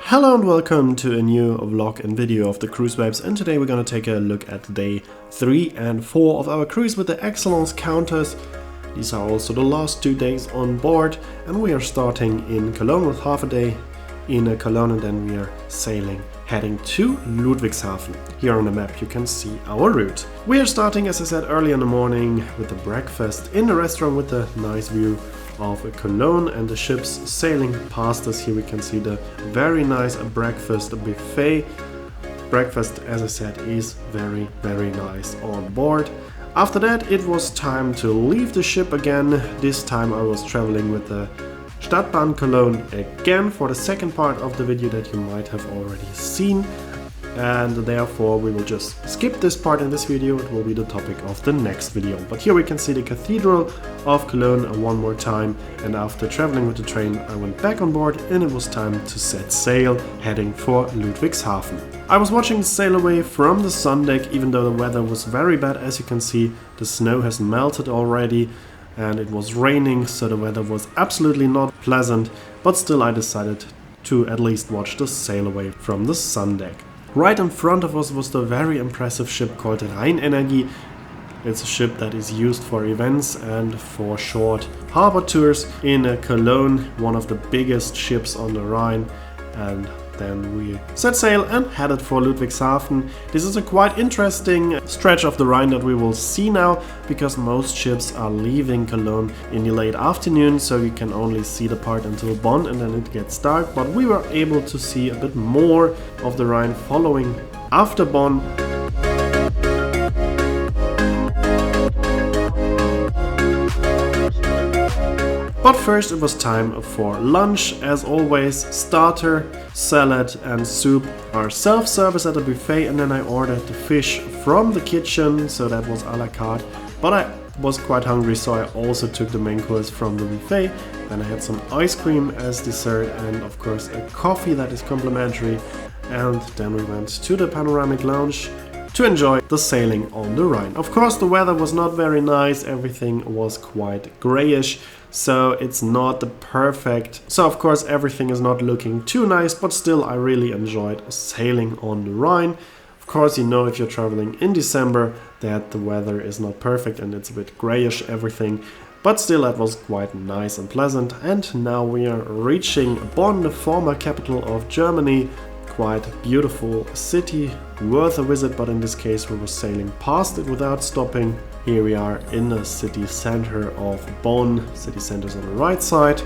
Hello and welcome to a new vlog and video of the cruise vibes, and today we're gonna take a look at day 3 and 4 of our cruise with the Excellence Countess. These are also the last 2 days on board, and we are starting in Cologne with half a day in Cologne, and then we are sailing heading to Ludwigshafen. Here on the map you can see our route. We are starting, as I said, early in the morning with the breakfast in the restaurant with a nice view of Cologne and the ships sailing past us. Here we can see the very nice breakfast buffet. Breakfast, as I said, is very nice on board. After that it was time to leave the ship again. This time I was traveling with the Stadtbahn Cologne again for the second part of the video that you might have already seen, and therefore we will just skip this part in this video. It will be the topic of the next video. But here we can see the Cathedral of Cologne one more time, and after traveling with the train I went back on board and it was time to set sail heading for Ludwigshafen. I was watching the sail away from the sun deck, even though the weather was very bad. As you can see, the snow has melted already and it was raining, so the weather was absolutely not pleasant, but still I decided to at least watch the sail away from the sun deck. Right in front of us was the very impressive ship called Rhine. It's a ship that is used for events and for short harbor tours in Cologne, one of the biggest ships on the Rhine. And then we set sail and headed for Ludwigshafen. This is a quite interesting stretch of the Rhine that we will see now, because most ships are leaving Cologne in the late afternoon, so you can only see the part until Bonn and then it gets dark. But we were able to see a bit more of the Rhine following after Bonn. But first it was time for lunch. As always, starter, salad and soup are self-service at the buffet, and then I ordered the fish from the kitchen, so that was a la carte. But I was quite hungry, so I also took the main course from the buffet. Then I had some ice cream as dessert and of course a coffee that is complimentary. And then we went to the panoramic lounge to enjoy the sailing on the Rhine. Of course the weather was not very nice, everything was quite grayish, so it's not the perfect. So of course everything is not looking too nice, but still I really enjoyed sailing on the Rhine. Of course, you know, if you're traveling in December that the weather is not perfect and it's a bit grayish everything, but still it was quite nice and pleasant. And now we are reaching Bonn, the former capital of Germany. Quite beautiful city, worth a visit, but in this case we were sailing past it without stopping. Here we are in the city center of Bonn. City center is on the right side.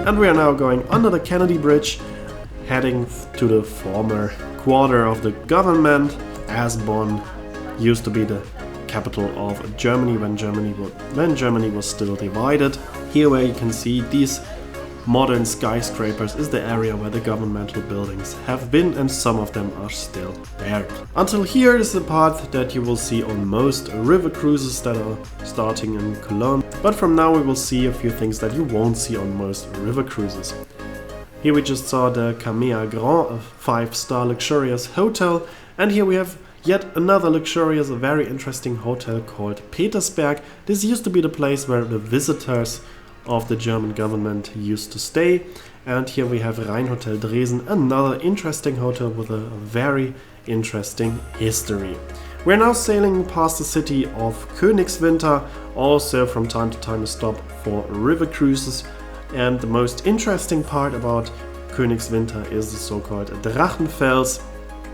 And we are now going under the Kennedy Bridge, heading to the former quarter of the government, as Bonn used to be the capital of Germany when Germany was still divided. Here where you can see these modern skyscrapers is the area where the governmental buildings have been, and some of them are still there. Until here is the part that you will see on most river cruises that are starting in Cologne. But from now we will see a few things that you won't see on most river cruises. Here we just saw the Camea Grand, a 5-star luxurious hotel. And here we have yet another luxurious, very interesting hotel called Petersberg. This used to be the place where the visitors of the German government used to stay. And here we have Rhine Hotel Dresden, another interesting hotel with a very interesting history. We're now sailing past the city of Königswinter, also from time to time a stop for river cruises. And the most interesting part about Königswinter is the so-called Drachenfels,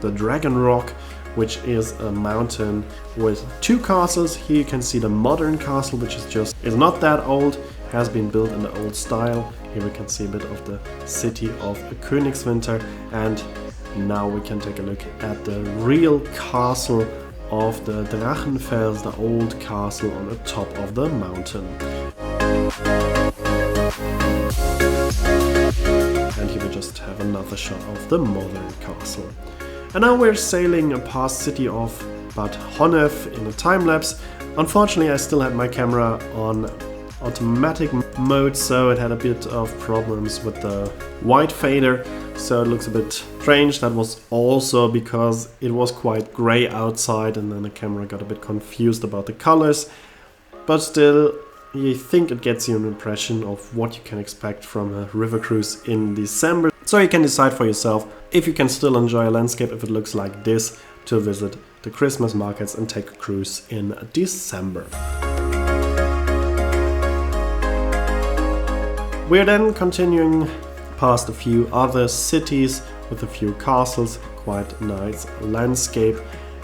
the Dragon Rock, which is a mountain with 2 castles. Here you can see the modern castle, which is not that old, has been built in the old style. Here we can see a bit of the city of Königswinter, and now we can take a look at the real castle of the Drachenfels, the old castle on the top of the mountain. And here we just have another shot of the modern castle. And now we're sailing past city of Bad Honnef in a time-lapse. Unfortunately I still had my camera on automatic mode, so it had a bit of problems with the white fader. so it looks a bit strange. That was also because it was quite gray outside and then the camera got a bit confused about the colors. But still, I think it gets you an impression of what you can expect from a river cruise in December. So you can decide for yourself if you can still enjoy a landscape if it looks like this to visit the Christmas markets and take a cruise in December. We're then continuing past a few other cities with a few castles, quite nice landscape,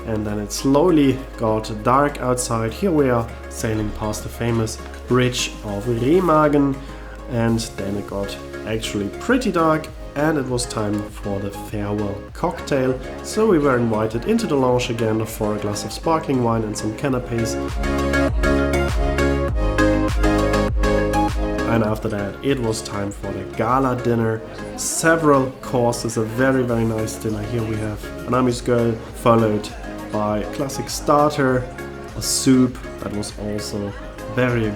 and then it slowly got dark outside. Here we are sailing past the famous bridge of Remagen, and then it got actually pretty dark and it was time for the farewell cocktail. So we were invited into the lounge again for a glass of sparkling wine and some canapes. And after that it was time for the gala dinner. Several courses, a very nice dinner. Here we have an Amish girl, followed by a classic starter, a soup that was also very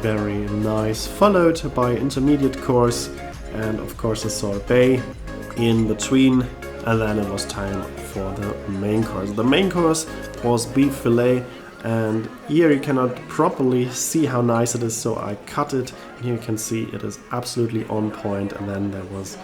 nice, followed by intermediate course and of course a sorbet in between, and then it was time for the main course. The main course was beef fillet, and here you cannot properly see how nice it is, so I cut it, and here you can see it is absolutely on point. And then there was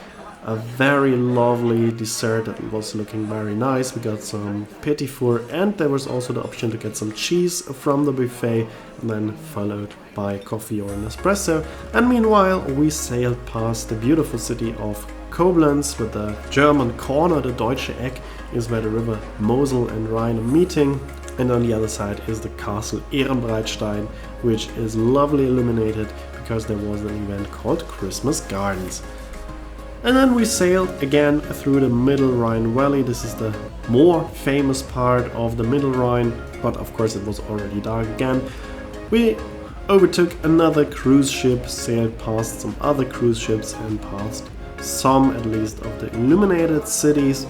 a very lovely dessert that was looking very nice. We got some petit four, and there was also the option to get some cheese from the buffet, and then followed by coffee or an espresso. And meanwhile we sailed past the beautiful city of Koblenz with the German corner. The Deutsche Eck is where the river Mosel and Rhine are meeting, and on the other side is the castle Ehrenbreitstein, which is lovely illuminated because there was an event called Christmas Gardens. And then we sailed again through the Middle Rhine Valley. This is the more famous part of the Middle Rhine, but of course it was already dark again. We overtook another cruise ship, sailed past some other cruise ships and past some at least of the illuminated cities.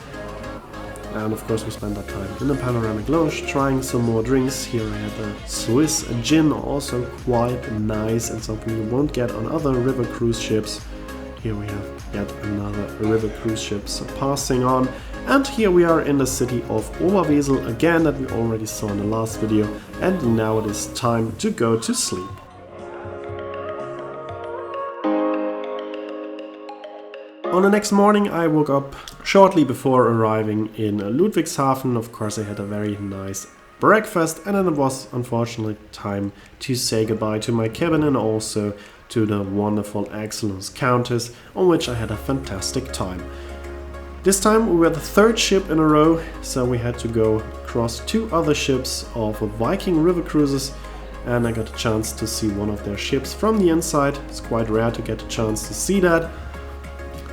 And of course we spent that time in the panoramic lounge trying some more drinks. Here I had the Swiss gin, also quite nice and something you won't get on other river cruise ships. Here we have yet another river cruise ship passing on, and here we are in the city of Oberwesel again that we already saw in the last video, and now it is time to go to sleep. On the next morning I woke up shortly before arriving in Ludwigshafen. Of course I had a very nice breakfast, and then it was unfortunately time to say goodbye to my cabin and also to the wonderful Excellence Countess, on which I had a fantastic time. This time we were the third ship in a row, so we had to go across two other ships of Viking river cruises, and I got a chance to see one of their ships from the inside. It's quite rare to get a chance to see that.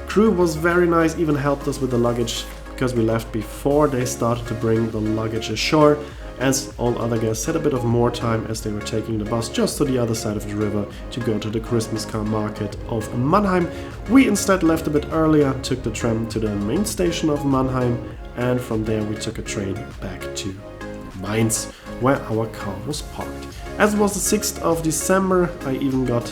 Crew was very nice, even helped us with the luggage because we left before they started to bring the luggage ashore, as all other guests had a bit of more time as they were taking the bus just to the other side of the river to go to the Christmas car market of Mannheim. We instead left a bit earlier, took the tram to the main station of Mannheim, and from there we took a train back to Mainz, where our car was parked. As it was the 6th of December, I even got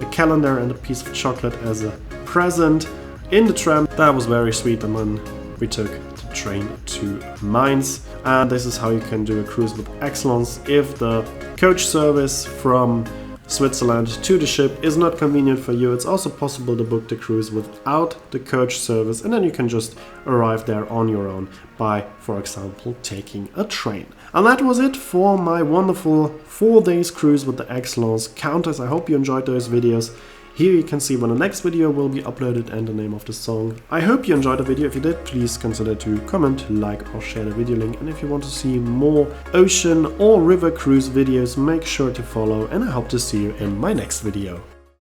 a calendar and a piece of chocolate as a present in the tram. That was very sweet, and then we took the train to Mainz. And this is how you can do a cruise with Excellence. If the coach service from Switzerland to the ship is not convenient for you, it's also possible to book the cruise without the coach service, and then you can just arrive there on your own by, for example, taking a train. And that was it for my wonderful 4 days cruise with the Excellence Countess. I hope you enjoyed those videos. Here you can see when the next video will be uploaded and the name of the song. I hope you enjoyed the video. If you did, please consider to comment, like or share the video link. And if you want to see more ocean or river cruise videos, make sure to follow, and I hope to see you in my next video.